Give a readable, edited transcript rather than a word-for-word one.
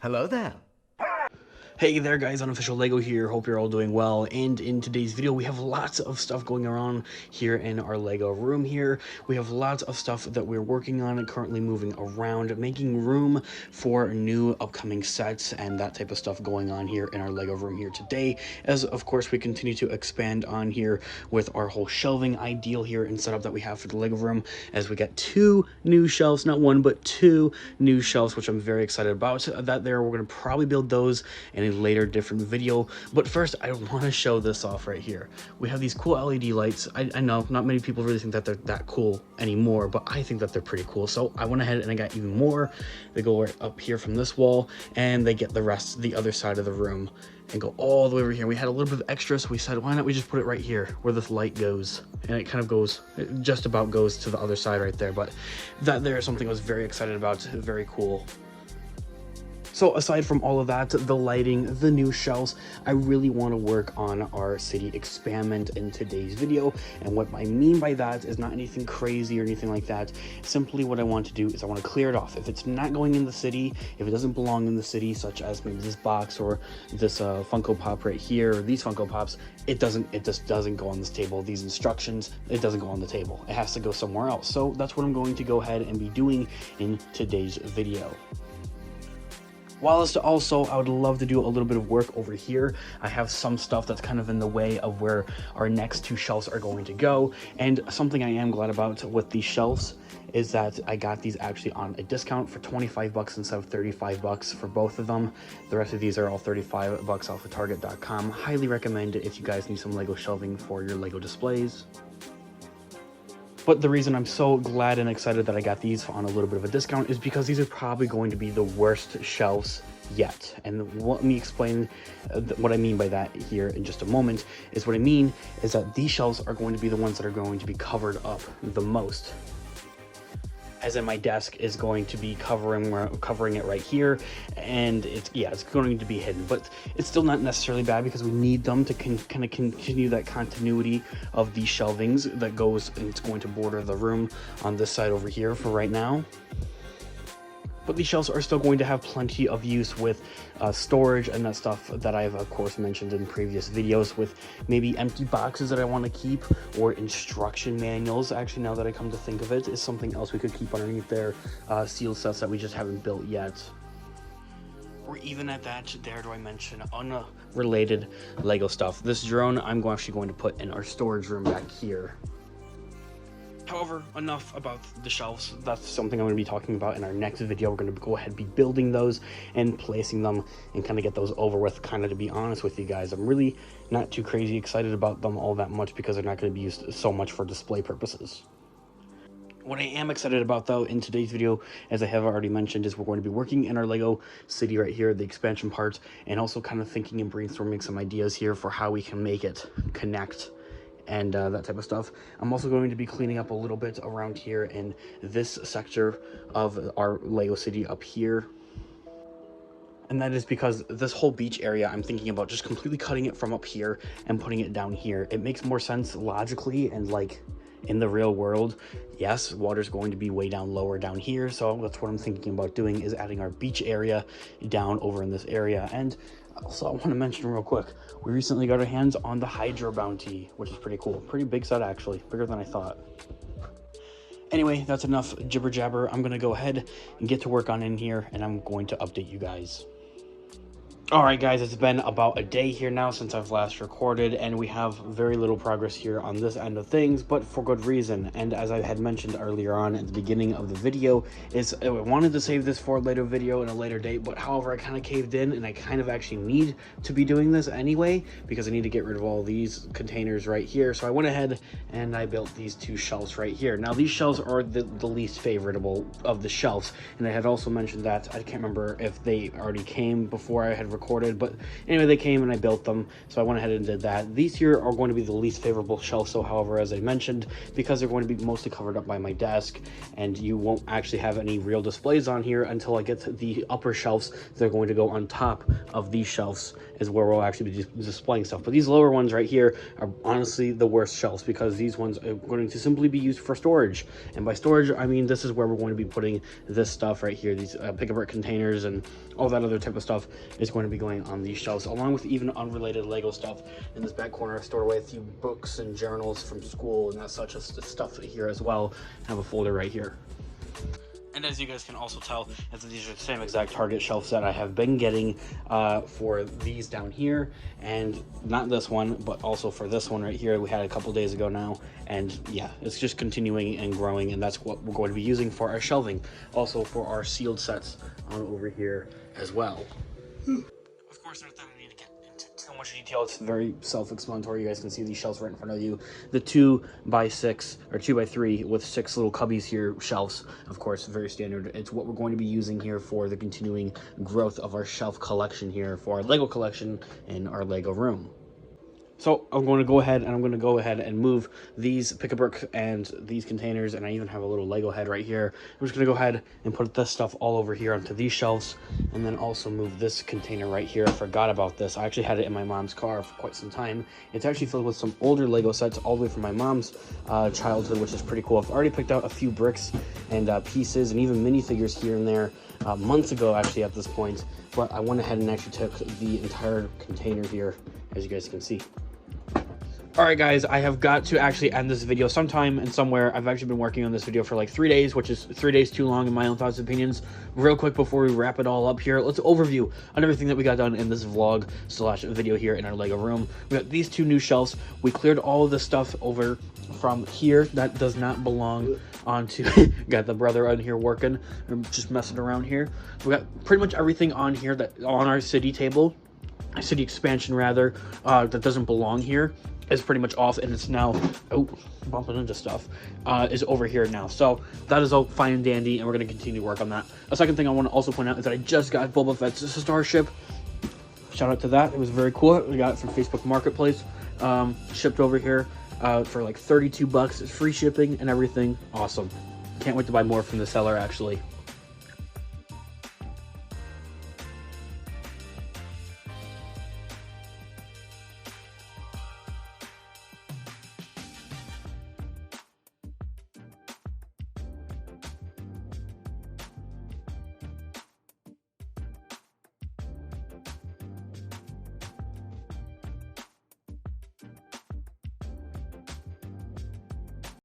Hello there. Hey there guys, Unofficial Lego here, hope you're all doing well, and in today's video we have lots of stuff going on here in our Lego room here. We have lots of stuff that we're working on and currently moving around, making room for new upcoming sets and that type of stuff going on here in our Lego room here today, as of course we continue to expand on here with our whole shelving ideal here and setup that we have for the Lego room, as we get two new shelves, not one but two new shelves, which I'm very excited about. That there, we're going to probably build those in a later different video, but first I want to show this off right here. We have these cool LED lights. I know not many people really think that they're that cool anymore, but I think that they're pretty cool, so I went ahead and I got even more. They go right up here from this wall and they get the other side of the room and go all the way over here. We had a little bit of extra, so we said why not we just put it right here where this light goes, and it kind of goes, it just about goes to the other side right there. But that there is something I was very excited about, very cool. So aside from all of that, the lighting, the new shelves, I really want to work on our city experiment in today's video. And what I mean by that is not anything crazy or anything like that. Simply what I want to do is I want to clear it off. If it's not going in the city, if it doesn't belong in the city, such as maybe this box or this Funko Pop right here, or these Funko Pops, it just doesn't go on this table. These instructions, it doesn't go on the table. It has to go somewhere else. So that's what I'm going to go ahead and be doing in today's video. Whilst also, I would love to do a little bit of work over here. I have some stuff that's kind of in the way of where our next two shelves are going to go. And something I am glad about with these shelves is that I got these actually on a discount for 25 bucks instead of 35 bucks for both of them. The rest of these are all 35 bucks off of Target.com. Highly recommend it if you guys need some Lego shelving for your Lego displays. But the reason I'm so glad and excited that I got these on a little bit of a discount is because these are probably going to be the worst shelves yet. And let me explain what I mean by that here in just a moment. Is what I mean is that these shelves are going to be the ones that are going to be covered up the most. As in, my desk is going to be covering it right here, and it's going to be hidden, but it's still not necessarily bad because we need them to kind of continue that continuity of these shelvings that goes, and it's going to border the room on this side over here for right now. But these shelves are still going to have plenty of use with storage and that stuff that I've of course mentioned in previous videos, with maybe empty boxes that I want to keep, or instruction manuals. Actually, now that I come to think of it, is something else we could keep underneath there. Sealed sets that we just haven't built yet. Or even at that, dare do I mention unrelated Lego stuff. This drone I'm actually going to put in our storage room back here. However, enough about the shelves. That's something I'm going to be talking about in our next video. We're going to go ahead and be building those and placing them and kind of get those over with. Kind of, to be honest with you guys, I'm really not too crazy excited about them all that much because they're not going to be used so much for display purposes. What I am excited about, though, in today's video, as I have already mentioned, is we're going to be working in our Lego city right here, the expansion part, and also kind of thinking and brainstorming some ideas here for how we can make it connect and that type of stuff. I'm also going to be cleaning up a little bit around here in this sector of our Lego city up here. And that is because this whole beach area, I'm thinking about just completely cutting it from up here and putting it down here. It makes more sense logically, and like in the real world, yes, water's going to be way down lower down here, so that's what I'm thinking about doing, is adding our beach area down over in this area. And also, I want to mention real quick, we recently got our hands on the Hydro Bounty, which is pretty cool. Pretty big set, actually. Bigger than I thought. Anyway, that's enough jibber jabber. I'm going to go ahead and get to work on in here, and I'm going to update you guys. Alright guys, it's been about a day here now since I've last recorded, and we have very little progress here on this end of things, but for good reason. And as I had mentioned earlier on at the beginning of the video, I wanted to save this for a later video and a later date, but however I kind of caved in, and I kind of actually need to be doing this anyway because I need to get rid of all these containers right here. So I went ahead and I built these two shelves right here. Now these shelves are the least favorable of the shelves, and I had also mentioned that I can't remember if they already came before I had recorded recorded, but anyway, they came and I built them, so I went ahead and did that. These here are going to be the least favorable shelves, so however, as I mentioned, because they're going to be mostly covered up by my desk, and you won't actually have any real displays on here until I get to the upper shelves. They're going to go on top of these shelves is where we'll actually be displaying stuff. But these lower ones right here are honestly the worst shelves, because these ones are going to simply be used for storage. And by storage, I mean this is where we're going to be putting this stuff right here. These pick-a-brick containers and all that other type of stuff is going to be going on these shelves, along with even unrelated Lego stuff. In this back corner, I store away a few books and journals from school and that such as stuff here as well. I have a folder right here. And as you guys can also tell, these are the same exact Target shelves that I have been getting for these down here, and not this one, but also for this one right here. We had a couple days ago now, and yeah, it's just continuing and growing, and that's what we're going to be using for our shelving. Also for our sealed sets on over here as well. Of course, there's not need to get into too much detail. It's very self-explanatory. You guys can see these shelves right in front of you. The 2x6 or 2x3 with 6 little cubbies here, shelves. Of course, very standard. It's what we're going to be using here for the continuing growth of our shelf collection here for our Lego collection in our Lego room. So I'm going to go ahead and move these pick-a-brick and these containers, and I even have a little Lego head right here. I'm just going to go ahead and put this stuff all over here onto these shelves, and then also move this container right here. I forgot about this. I actually had it in my mom's car for quite some time. It's actually filled with some older Lego sets all the way from my mom's childhood, which is pretty cool. I've already picked out a few bricks and pieces and even minifigures here and there months ago actually at this point, but I went ahead and actually took the entire container here, as you guys can see. Alright guys, I have got to actually end this video sometime and somewhere. I've actually been working on this video for like 3 days, which is 3 days too long in my own thoughts and opinions. Real quick before we wrap it all up here, let's overview on everything that we got done in this vlog / video here in our Lego room. We got these 2 new shelves. We cleared all of the stuff over from here that does not belong onto got the brother on here working or just messing around here. We got pretty much everything on here that on our city table, city expansion rather, that doesn't belong here is pretty much off, and it's now bumping into stuff is over here now. So that is all fine and dandy, and we're going to continue to work on that. A second thing I want to also point out is that I just got Boba Fett's Starship. Shout out to that. It was very cool. We got it from Facebook Marketplace, shipped over here for like $32. It's free shipping and everything. Awesome. Can't wait to buy more from the seller actually.